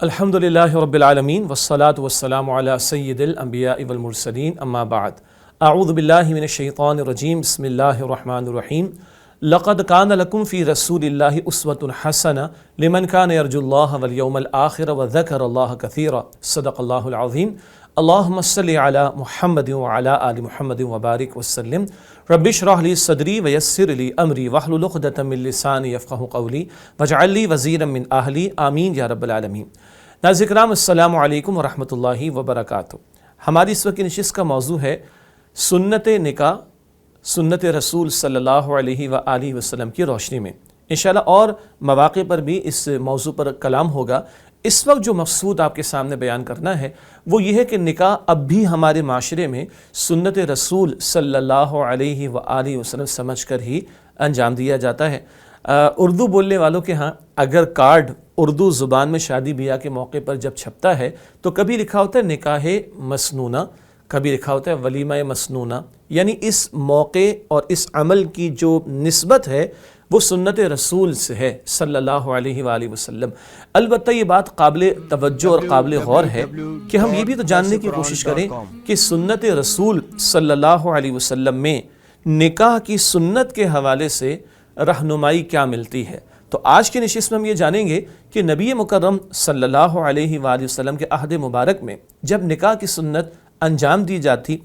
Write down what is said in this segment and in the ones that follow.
الحمدللہ رب العالمین والصلاة والسلام علی سید الانبیاء والمرسلین اما بعد اعوذ باللہ من الشیطان الرجیم بسم اللہ الرحمن الرحیم لقد کان لکم فی رسول اللہ اسوۃ حسنہ لمن کان یرجو اللہ والیوم الآخر وذکر اللہ کثیرا صدق اللہ العظیم اللہم صلی علی محمد وعلی آل محمد وبارک وسلم رب اشرح لی صدری ویسر لی امری واحلل عقدۃ من لسانی یفقہوا قولی واجعل لی وزیرا من اہلی آمین یا رب العالمین۔ ناظرین کرام السلام علیکم ورحمۃ اللہ وبرکاتہ۔ ہماری اس وقت کی نشست کا موضوع ہے سنت نکاح، سنت رسول صلی اللہ علیہ وآلہ وسلم کی روشنی میں۔ انشاءاللہ اور مواقع پر بھی اس موضوع پر کلام ہوگا۔ اس وقت جو مقصود آپ کے سامنے بیان کرنا ہے وہ یہ ہے کہ نکاح اب بھی ہمارے معاشرے میں سنت رسول صلی اللہ علیہ وآلہ وسلم سمجھ کر ہی انجام دیا جاتا ہے۔ اردو بولنے والوں کے ہاں اگر کارڈ اردو زبان میں شادی بیاہ کے موقع پر جب چھپتا ہے تو کبھی لکھا ہوتا ہے نکاح مسنونہ، کبھی لکھا ہوتا ہے ولیمہ مسنونہ، یعنی اس موقع اور اس عمل کی جو نسبت ہے وہ سنت رسول سے ہے صلی اللہ علیہ وآلہ وسلم۔ البتہ یہ بات قابل توجہ اور قابل غور ہے کہ ہم یہ بھی تو جاننے کی کوشش کریں کہ سنت رسول صلی اللہ علیہ وسلم میں نکاح کی سنت کے حوالے سے رہنمائی کیا ملتی ہے۔ تو آج کی نشست میں ہم یہ جانیں گے کہ نبی مکرم صلی اللہ علیہ وآلہ وسلم کے عہد مبارک میں جب نکاح کی سنت انجام دی جاتی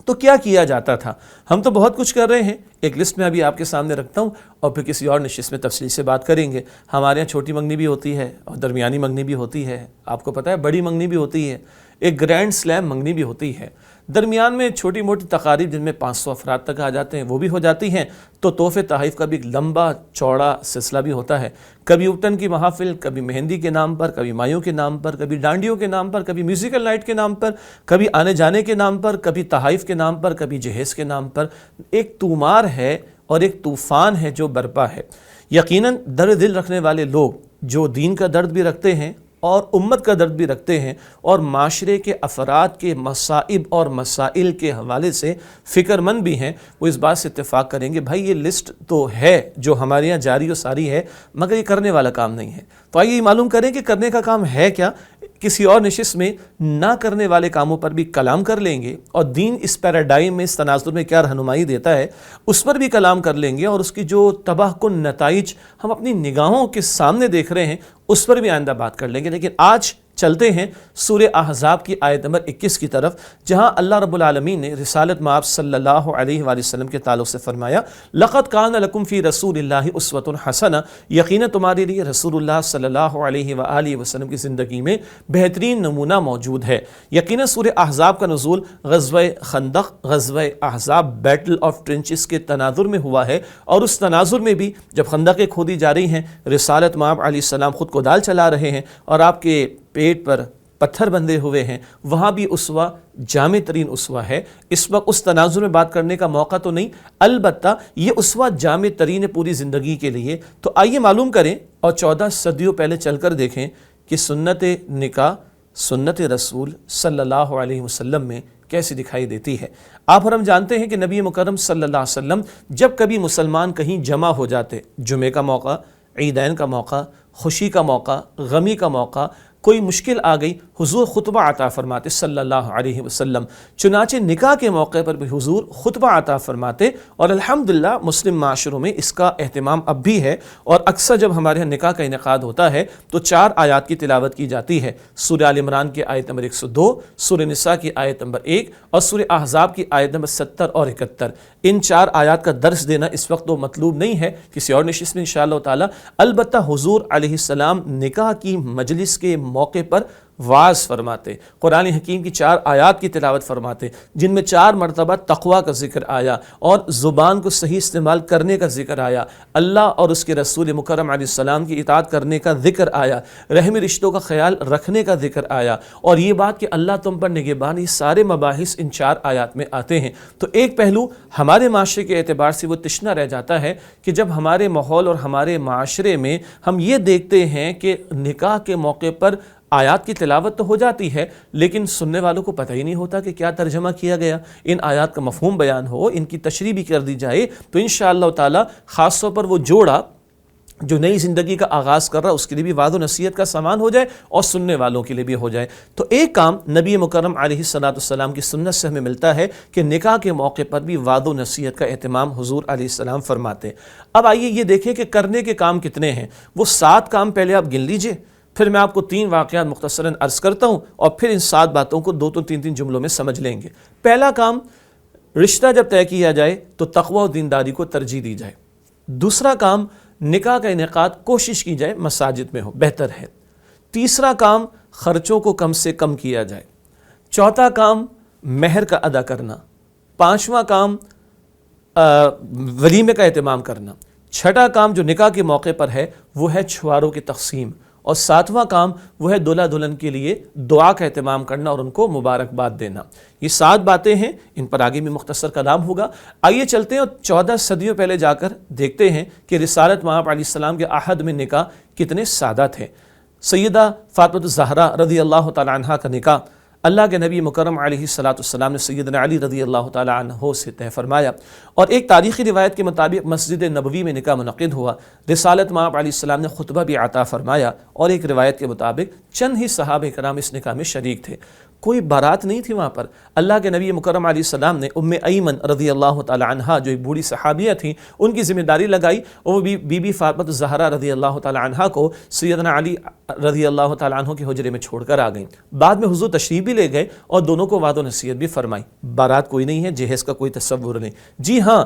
تو کیا کیا جاتا تھا۔ ہم تو بہت کچھ کر رہے ہیں، ایک لسٹ میں ابھی آپ کے سامنے رکھتا ہوں اور پھر کسی اور نشست میں تفصیل سے بات کریں گے۔ ہمارے یہاں چھوٹی منگنی بھی ہوتی ہے اور درمیانی منگنی بھی ہوتی ہے، آپ کو پتہ ہے بڑی منگنی بھی ہوتی ہے، ایک گرینڈ سلیم منگنی بھی ہوتی ہے، درمیان میں چھوٹی موٹی تقاریب جن میں 500 افراد تک آ جاتے ہیں وہ بھی ہو جاتی ہیں، تو تحفے تحائف کا بھی ایک لمبا چوڑا سلسلہ بھی ہوتا ہے۔ کبھی اپٹن کی محافل، کبھی مہندی کے نام پر، کبھی مایوں کے نام پر، کبھی ڈانڈیوں کے نام پر، کبھی میوزیکل نائٹ کے نام پر، کبھی آنے جانے کے نام پر، کبھی تحائف کے نام پر، کبھی جہیز کے نام پر۔ ایک تومار ہے اور ایک طوفان ہے جو برپا ہے۔ یقیناً درد دل رکھنے والے لوگ جو دین کا درد بھی رکھتے ہیں اور امت کا درد بھی رکھتے ہیں اور معاشرے کے افراد کے مصائب اور مسائل کے حوالے سے فکر مند بھی ہیں، وہ اس بات سے اتفاق کریں گے بھائی یہ لسٹ تو ہے جو ہمارے یہاں جاری و ساری ہے مگر یہ کرنے والا کام نہیں ہے۔ تو آئیے یہ معلوم کریں کہ کرنے کا کام ہے کیا۔ کسی اور نشست میں نہ کرنے والے کاموں پر بھی کلام کر لیں گے اور دین اس پیراڈائم میں، اس تناظر میں کیا رہنمائی دیتا ہے اس پر بھی کلام کر لیں گے، اور اس کی جو تباہ کن نتائج ہم اپنی نگاہوں کے سامنے دیکھ رہے ہیں اس پر بھی آئندہ بات کر لیں گے۔ لیکن آج چلتے ہیں سورہ احزاب کی آیت نمبر 21 کی طرف، جہاں اللہ رب العالمین نے رسالت مآب صلی اللہ علیہ وآلہ وسلم کے تعلق سے فرمایا لقد کان لکم فی رسول اللہ اسوۃ حسنہ، یقیناً تمہارے لیے رسول اللہ صلی اللہ علیہ وآلہ وسلم کی زندگی میں بہترین نمونہ موجود ہے۔ یقیناً سورہ احزاب کا نزول غزوہ خندق، غزوہ احزاب، بیٹل آف ٹرنچز کے تناظر میں ہوا ہے، اور اس تناظر میں بھی جب خندقیں کھودی جا رہی ہیں، رسالت مآب علیہ السلام خود کو دال چلا رہے ہیں اور آپ کے پیٹ پر پتھر بندھے ہوئے ہیں، وہاں بھی اسوہ جامع ترین اسوہ ہے۔ اس وقت اس تناظر میں بات کرنے کا موقع تو نہیں، البتہ یہ اسوہ جامع ترین ہے پوری زندگی کے لیے۔ تو آئیے معلوم کریں اور 14 صدیوں پہلے چل کر دیکھیں کہ سنت نکاح سنت رسول صلی اللہ علیہ وسلم میں کیسی دکھائی دیتی ہے۔ آپ اور ہم جانتے ہیں کہ نبی مکرم صلی اللہ علیہ وسلم جب کبھی مسلمان کہیں جمع ہو جاتے، جمعے کا موقع، عیدین کا موقع، خوشی کا موقع، غمی کا موقع، کوئی مشکل آ گئی، حضور خطبہ عطا فرماتے صلی اللہ علیہ وسلم۔ چنانچہ نکاح کے موقع پر بھی حضور خطبہ عطا فرماتے، اور الحمدللہ مسلم معاشروں میں اس کا اہتمام اب بھی ہے، اور اکثر جب ہمارے یہاں نکاح کا انعقاد ہوتا ہے تو 4 آیات کی تلاوت کی جاتی ہے، سورہ آل عمران کی آیت نمبر 102، سورہ نساء کی آیت نمبر 1 اور سورہ احزاب کی آیت نمبر 70 اور 71۔ ان 4 آیات کا درس دینا اس وقت تو مطلوب نہیں ہے، کسی اور نشست میں انشاءاللہ تعالی۔ البتہ حضور علیہ السلام نکاح کی مجلس کے موقع پر واعظ فرماتے، قرآن حکیم کی 4 آیات کی تلاوت فرماتے، جن میں 4 مرتبہ تقوی کا ذکر آیا اور زبان کو صحیح استعمال کرنے کا ذکر آیا، اللہ اور اس کے رسول مکرم علیہ السلام کی اطاعت کرنے کا ذکر آیا، رحمی رشتوں کا خیال رکھنے کا ذکر آیا، اور یہ بات کہ اللہ تم پر نگہبان، یہ سارے مباحث ان 4 آیات میں آتے ہیں۔ تو ایک پہلو ہمارے معاشرے کے اعتبار سے وہ تشنہ رہ جاتا ہے کہ جب ہمارے ماحول اور ہمارے معاشرے میں ہم یہ دیکھتے ہیں کہ نکاح کے موقع پر آیات کی تلاوت تو ہو جاتی ہے لیکن سننے والوں کو پتہ ہی نہیں ہوتا کہ کیا ترجمہ کیا گیا، ان آیات کا مفہوم بیان ہو، ان کی تشریح بھی کر دی جائے، تو انشاءاللہ تعالی خاص طور پر وہ جوڑا جو نئی زندگی کا آغاز کر رہا ہے اس کے لیے بھی وعظ و نصیحت کا سامان ہو جائے اور سننے والوں کے لیے بھی ہو جائے۔ تو ایک کام نبی مکرم علیہ السلام کی سنت سے ہمیں ملتا ہے کہ نکاح کے موقع پر بھی وعظ و نصیحت کا اہتمام حضور علیہ السلام فرماتے۔ اب آئیے یہ دیکھیں کہ کرنے کے کام کتنے ہیں۔ وہ 7 کام پہلے آپ گن لیجئے، پھر میں آپ کو 3 واقعات مختصراً عرض کرتا ہوں اور پھر ان 7 باتوں کو 2-3 جملوں میں سمجھ لیں گے۔ پہلا کام، رشتہ جب طے کیا جائے تو تقوی و دینداری کو ترجیح دی جائے۔ دوسرا کام، نکاح کا انعقاد کوشش کی جائے مساجد میں ہو، بہتر ہے۔ تیسرا کام، خرچوں کو کم سے کم کیا جائے۔ چوتھا کام، مہر کا ادا کرنا۔ پانچواں کام، ولیمے کا اہتمام کرنا۔ چھٹا کام جو نکاح کے موقع پر ہے وہ ہے چھواروں کی تقسیم، اور 7واں کام وہ ہے دلہا دلہن کے لیے دعا کا اہتمام کرنا اور ان کو مبارکباد دینا۔ یہ 7 باتیں ہیں، ان پر آگے بھی مختصر کلام ہوگا۔ آئیے چلتے ہیں اور 14 صدیوں پہلے جا کر دیکھتے ہیں کہ رسالت مآب علیہ السلام کے عہد میں نکاح کتنے سادہ تھے۔ سیدہ فاطمہ الزہرا رضی اللہ تعالی عنہ کا نکاح اللہ کے نبی مکرم علیہ السلام نے سیدنا علی رضی اللہ تعالی عنہ سے طے فرمایا، اور ایک تاریخی روایت کے مطابق مسجد نبوی میں نکاح منعقد ہوا۔ رسالت مآب علیہ السلام نے خطبہ بھی عطا فرمایا، اور ایک روایت کے مطابق چند ہی صحابہ کرام اس نکاح میں شریک تھے۔ کوئی بارات نہیں تھی وہاں پر۔ اللہ کے نبی مکرم علیہ السلام نے ام ایمن رضی اللہ تعالی عنہا جو ایک بوڑھی صحابیہ تھیں ان کی ذمہ داری لگائی، اور وہ بی بی فاطمہ الزہرا رضی اللہ تعالی عنہا کو سیدنا علی رضی اللہ تعالی عنہ کے حجرے میں چھوڑ کر آ گئیں۔ بعد میں حضور تشریف بھی لے گئے اور دونوں کو وعظ و نصیحت بھی فرمائی۔ بارات کوئی نہیں ہے، جہیز کا کوئی تصور نہیں۔ جی ہاں،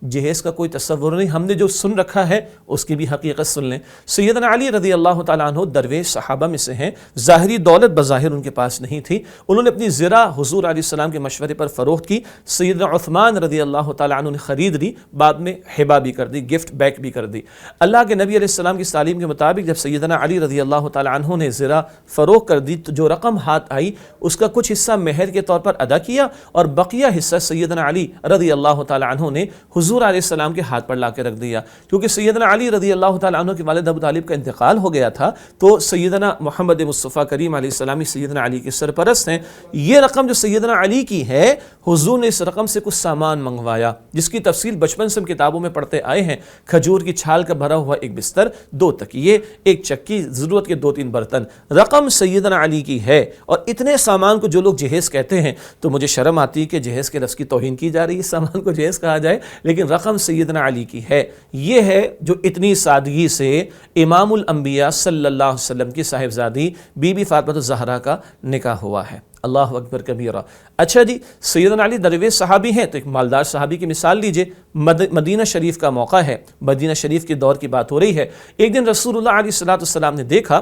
جہیز کا کوئی تصور نہیں، ہم نے جو سن رکھا ہے اس کی بھی حقیقت سن لیں۔ سیدنا علی رضی اللہ تعالیٰ عنہ درویش صحابہ میں سے ہیں، ظاہری دولت بظاہر ان کے پاس نہیں تھی، انہوں نے اپنی زرع حضور علیہ السلام کے مشورے پر فروخت کی۔ سیدنا عثمان رضی اللہ تعالیٰ عنہ نے خرید لی، بعد میں ہبہ بھی کر دی، گفٹ بیک بھی کر دی۔ اللہ کے نبی علیہ السلام کی تعلیم کے مطابق جب سیدنا علی رضی اللہ تعالیٰ عنہ نے زرع فروخت کر دی تو جو رقم ہاتھ آئی اس کا کچھ حصہ مہر کے طور پر ادا کیا، اور بقیہ حصہ سیدنا علی رضی اللہ تعالیٰ عنہ نے حضور علیہ السلام کے ہاتھ پر لا کے رکھ دیا۔ کیونکہ سیدنا علی رضی اللہ تعالیٰ عنہ کے والد ابو طالب کا انتقال ہو گیا تھا، تو سیدنا محمد مصطفیٰ کریم علیہ السلام سیدنا علی کے سرپرست ہیں۔ یہ رقم جو سیدنا علی کی ہے، حضور نے اس رقم سے کچھ سامان منگوایا جس کی تفصیل بچپن سے ہم کتابوں میں پڑھتے آئے ہیں۔ کھجور کی چھال کا بھرا ہوا ایک بستر، 2 تکیے، ایک چکی، ضرورت کے 2-3 برتن۔ رقم سیدنا علی کی ہے، اور اتنے سامان کو جو لوگ جہیز کہتے ہیں تو مجھے شرم آتی ہے کہ جہیز کے لفظ کی توہین کی جا رہی ہے، سامان کو جہیز کہا جائے، لیکن رقم سیدنا علی کی ہے۔ یہ ہے جو اتنی سادگی سے امام الانبیاء صلی اللہ علیہ وسلم کی صاحبزادی بی بی فاطمہ الزہرا کا نکاح ہوا ہے۔ اللہ اکبر کبیرہ۔ اچھا جی، سیدنا علی درویش صحابی ہیں تو ایک مالدار صحابی کی مثال لیجئے۔ مدینہ شریف کا موقع ہے، مدینہ شریف کے دور کی بات ہو رہی ہے۔ ایک دن رسول اللہ علیہ السلام نے دیکھا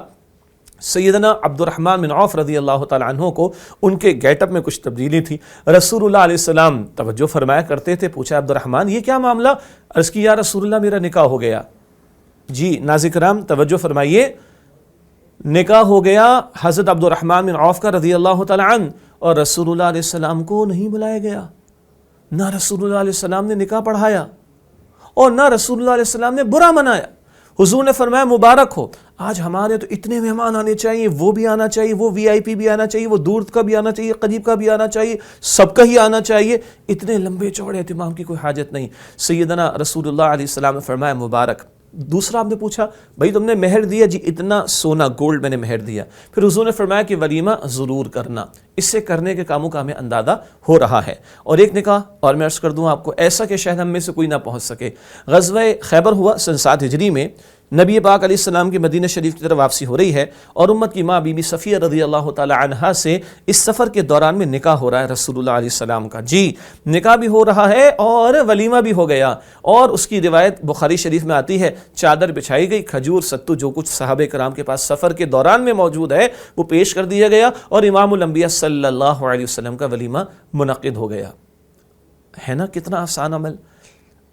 سیدنا عبد الرحمن بن عوف رضی اللہ تعالیٰ عنہ کو ان کے گیٹ اپ میں کچھ تبدیلی تھی۔ رسول اللہ علیہ السلام توجہ فرمایا کرتے تھے، پوچھا عبد الرحمن یہ کیا معاملہ؟ عرض کی یا رسول اللہ میرا نکاح ہو گیا۔ جی ناظرین کرام توجہ فرمائیے، نکاح ہو گیا حضرت عبد الرحمن بن عوف کا رضی اللہ تعالیٰ عنہ، اور رسول اللہ علیہ السلام کو نہیں بلایا گیا، نہ رسول اللہ علیہ السلام نے نکاح پڑھایا اور نہ رسول اللہ علیہ السلام نے برا منایا۔ حضور نے فرمایا مبارک ہو، آج ہمارے تو اتنے مہمان آنے چاہیے، وہ بھی آنا چاہیے، وہ VIP بھی آنا چاہیے، وہ دور کا بھی آنا چاہیے، قریب کا بھی آنا چاہیے، سب کا ہی آنا چاہیے، اتنے لمبے چوڑے اہتمام کی کوئی حاجت نہیں۔ سیدنا رسول اللہ علیہ السلام نے فرمایا مبارک۔ دوسرا آپ نے پوچھا بھائی تم نے مہر دیا؟ جی اتنا سونا گولڈ میں نے مہر دیا۔ پھر حضور نے فرمایا کہ ولیمہ ضرور کرنا، اس سے کرنے کے کاموں کا ہمیں اندازہ ہو رہا ہے۔ اور ایک نکاح اور میں عرض کر دوں آپ کو، ایسا کہ شاید ہم میں سے کوئی نہ پہنچ سکے۔ غزوہ خیبر ہوا سن 7 ہجری میں، نبی پاک علیہ السلام کی مدینہ شریف کی طرف واپسی ہو رہی ہے، اور امت کی ماں بی بی صفیہ رضی اللہ تعالی عنہا سے اس سفر کے دوران میں نکاح ہو رہا ہے رسول اللہ علیہ السلام کا۔ جی نکاح بھی ہو رہا ہے اور ولیمہ بھی ہو گیا، اور اس کی روایت بخاری شریف میں آتی ہے، چادر بچھائی گئی، کھجور ستو جو کچھ صحابہ کرام کے پاس سفر کے دوران میں موجود ہے وہ پیش کر دیا گیا، اور امام الانبیاء صلی اللہ علیہ وسلم کا ولیمہ منعقد ہو گیا۔ ہے نا کتنا آسان عمل؟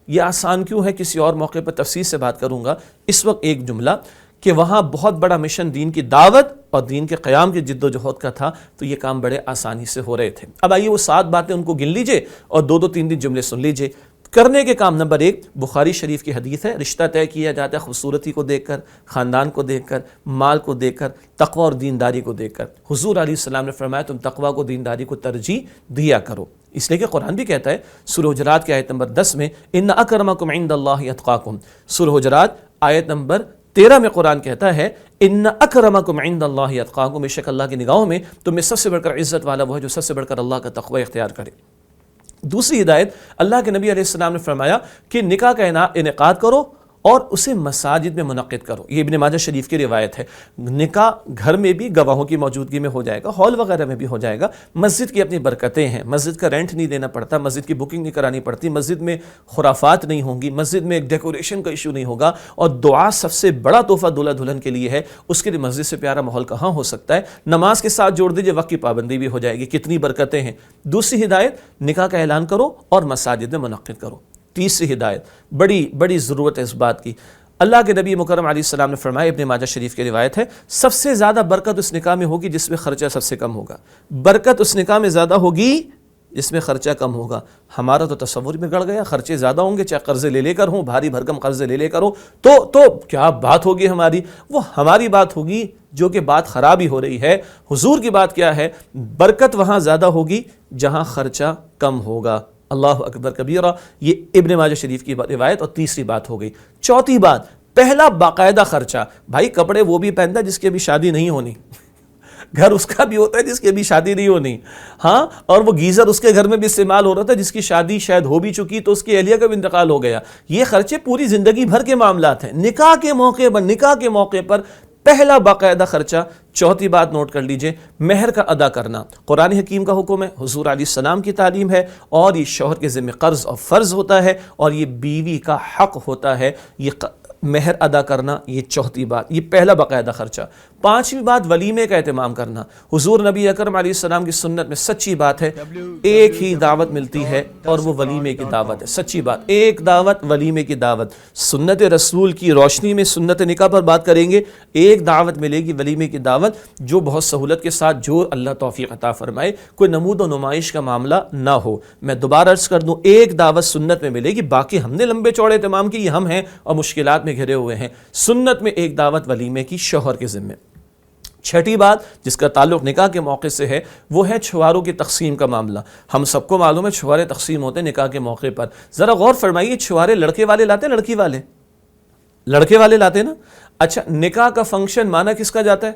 یہ آسان کیوں ہے کسی اور موقع پر تفصیل سے بات کروں گا۔ اس وقت ایک جملہ کہ وہاں بہت بڑا مشن دین کی دعوت اور دین کے قیام کی جد و جہد کا تھا، تو یہ کام بڑے آسانی سے ہو رہے تھے۔ اب آئیے وہ 7 باتیں ان کو گن لیجئے اور 2-3 جملے سن لیجئے۔ کرنے کے کام نمبر 1 بخاری شریف کی حدیث ہے، رشتہ طے کیا جاتا ہے خوبصورتی کو دیکھ کر، خاندان کو دیکھ کر، مال کو دیکھ کر، تقوی اور دینداری کو دیکھ کر۔ حضور علیہ السلام نے فرمایا تم تقوی کو دینداری کو ترجیح دیا کرو، اس لیے کہ قرآن بھی کہتا ہے سورہ حجرات کی آیت نمبر 10 میں ان اکرمکم عند اللہ اتقاکم۔ سورہ حجرات آیت نمبر 13 میں قرآن کہتا ہے ان اکرمکم عند اللہ اتقاکم، بے شک اللہ کی نگاہوں میں تم میں سب سے بڑھ کر عزت والا وہ ہے جو سب سے بڑھ کر اللہ کا تقوی اختیار کرے۔ دوسری ہدایت، اللہ کے نبی علیہ السلام نے فرمایا کہ نکاح کا انعقاد کرو اور اسے مساجد میں منعقد کرو۔ یہ ابن ماجہ شریف کی روایت ہے۔ نکاح گھر میں بھی گواہوں کی موجودگی میں ہو جائے گا، ہال وغیرہ میں بھی ہو جائے گا۔ مسجد کی اپنی برکتیں ہیں، مسجد کا رینٹ نہیں دینا پڑتا، مسجد کی بکنگ نہیں کرانی پڑتی، مسجد میں خرافات نہیں ہوں گی، مسجد میں ڈیکوریشن کا ایشو نہیں ہوگا، اور دعا سب سے بڑا تحفہ دلہا دلہن کے لیے ہے۔ اس کے لیے مسجد سے پیارا ماحول کہاں ہو سکتا ہے؟ نماز کے ساتھ جوڑ دیجئے، وقت کی پابندی بھی ہو جائے گی، کتنی برکتیں ہیں۔ دوسری ہدایت، نکاح کا اعلان کرو اور مساجد میں منعقد کرو۔ تیسری ہدایت، بڑی ضرورت ہے اس بات کی، اللہ کے نبی مکرم علیہ السلام نے فرمایا، ابن ماجہ شریف کی روایت ہے، سب سے زیادہ برکت اس نکاح میں ہوگی جس میں خرچہ سب سے کم ہوگا۔ برکت اس نکاح میں زیادہ ہوگی جس میں خرچہ کم ہوگا۔ ہمارا تو تصور میں گڑ گیا، خرچے زیادہ ہوں گے، چاہے قرضے لے کر ہوں، بھاری بھرکم قرضے لے کر ہوں، تو کیا بات ہوگی ہماری؟ وہ ہماری بات ہوگی جو کہ بات خراب ہی ہو رہی ہے۔ حضور کی بات کیا ہے؟ برکت وہاں زیادہ ہوگی جہاں خرچہ کم ہوگا۔ اللہ اکبر کبیرہ، یہ ابن ماجہ شریف کی روایت اور تیسری بات ہو گئی۔ چوتھی بات، پہلا باقاعدہ خرچہ، بھائی کپڑے وہ بھی پہنتا ہے جس کی ابھی شادی نہیں ہونی، گھر اس کا بھی ہوتا ہے جس کی ابھی شادی نہیں ہونی، ہاں، اور وہ گیزر اس کے گھر میں بھی استعمال ہو رہا تھا جس کی شادی شاید ہو بھی چکی تو اس کی اہلیہ کا بھی انتقال ہو گیا۔ یہ خرچے پوری زندگی بھر کے معاملات ہیں۔ نکاح کے موقع پر پہلا باقاعدہ خرچہ۔ چوتھی بات نوٹ کر لیجئے، مہر کا ادا کرنا قرآن حکیم کا حکم ہے، حضور علیہ السلام کی تعلیم ہے، اور یہ شوہر کے ذمہ قرض اور فرض ہوتا ہے، اور یہ بیوی کا حق ہوتا ہے یہ مہر ادا کرنا۔ یہ چوتھی بات، یہ پہلا باقاعدہ خرچہ۔ پانچویں بات، ولیمے کا اہتمام کرنا۔ حضور نبی اکرم علیہ السلام کی سنت میں سچی بات ہے، ایک ہی دعوت ملتی ہے اور وہ ولیمے کی دعوت ہے۔ سچی بات، ایک دعوت، ولیمے کی دعوت۔ سنت رسول کی روشنی میں سنت نکاح پر بات کریں گے، ایک دعوت ملے گی، ولیمے کی دعوت، جو بہت سہولت کے ساتھ، جو اللہ توفیق عطا فرمائے، کوئی نمود و نمائش کا معاملہ نہ ہو۔ میں دوبارہ عرض کر دوں، ایک دعوت سنت میں ملے گی، باقی ہم نے لمبے چوڑے اہتمام کی، یہ ہم ہیں اور مشکلات میں گھرے ہوئے ہیں۔ سنت میں ایک دعوت ولیمے کی شوہر کے ذمے۔ چھٹی بات جس کا تعلق نکاح کے موقع سے ہے، وہ ہے چھواروں کی تقسیم کا معاملہ۔ ہم سب کو معلوم ہے چھوارے تقسیم ہوتے ہیں نکاح کے موقع پر۔ ذرا غور فرمائیے، چھوارے لڑکے والے لاتے ہیں، لڑکے والے لاتے ہیں نا؟ اچھا، نکاح کا فنکشن مانا کس کا جاتا ہے؟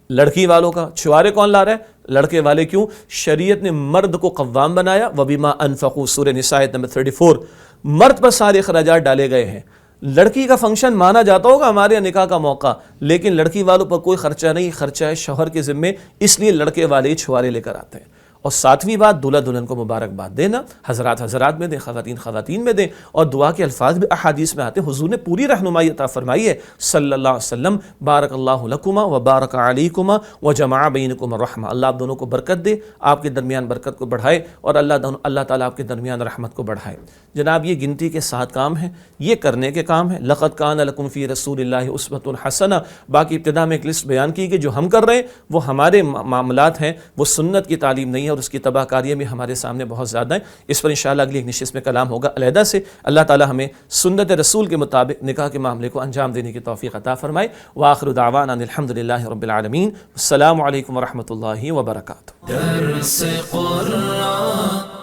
لڑکی والوں کا۔ چھوارے کون لا رہا ہے؟ لڑکے والے۔ کیوں؟ شریعت نے مرد کو قوام بنایا، وَبِمَا أَنفَقُوا سورہ نساء آیت نمبر 34، مرد پر سارے اخراجات ڈالے گئے ہیں۔ لڑکی کا فنکشن مانا جاتا ہوگا ہمارے نکاح کا موقع، لیکن لڑکی والوں پر کوئی خرچہ نہیں، خرچہ ہے شوہر کے ذمے، اس لیے لڑکے والے ہی چھوارے لے کر آتے ہیں۔ اور ساتویں بات، دولہا دلہن کو مبارکباد دینا، حضرات میں دیں، خواتین میں دیں، اور دعا کے الفاظ بھی احادیث میں آتے ہیں۔ حضور نے پوری رہنمائی عطا فرمائی ہے صلی اللہ علیہ وسلم، بارک اللہ لکما و بارک علیکما و جمع بینکم الرحمہ، اللہ آپ دونوں کو برکت دے، آپ کے درمیان برکت کو بڑھائے، اور اللہ تعالیٰ آپ کے درمیان رحمت کو بڑھائے۔ جناب، یہ گنتی کے 7 کام ہیں، یہ کرنے کے کام ہیں۔ لقد کان لکم فی رسول اللہ اسوۃ حسنہ، باقی ابتدا میں ایک لسٹ بیان کی کہ جو ہم کر رہے ہیں وہ ہمارے معاملات ہیں، وہ سنت کی تعلیم نہیں ہے، اور اس کی تباہ کاریاں بھی ہمارے سامنے بہت زیادہ ہیں۔ اس پر انشاءاللہ اگلی ایک نشست میں کلام ہوگا علیحدہ سے۔ اللہ تعالی ہمیں سنت رسول کے مطابق نکاح کے معاملے کو انجام دینے کی توفیق عطا فرمائے۔ وآخر دعوانا ان الحمدللہ رب العالمین۔ السلام علیکم ورحمۃ اللہ وبرکاتہ۔ درس قرآن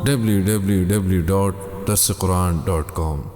www.darsequran.com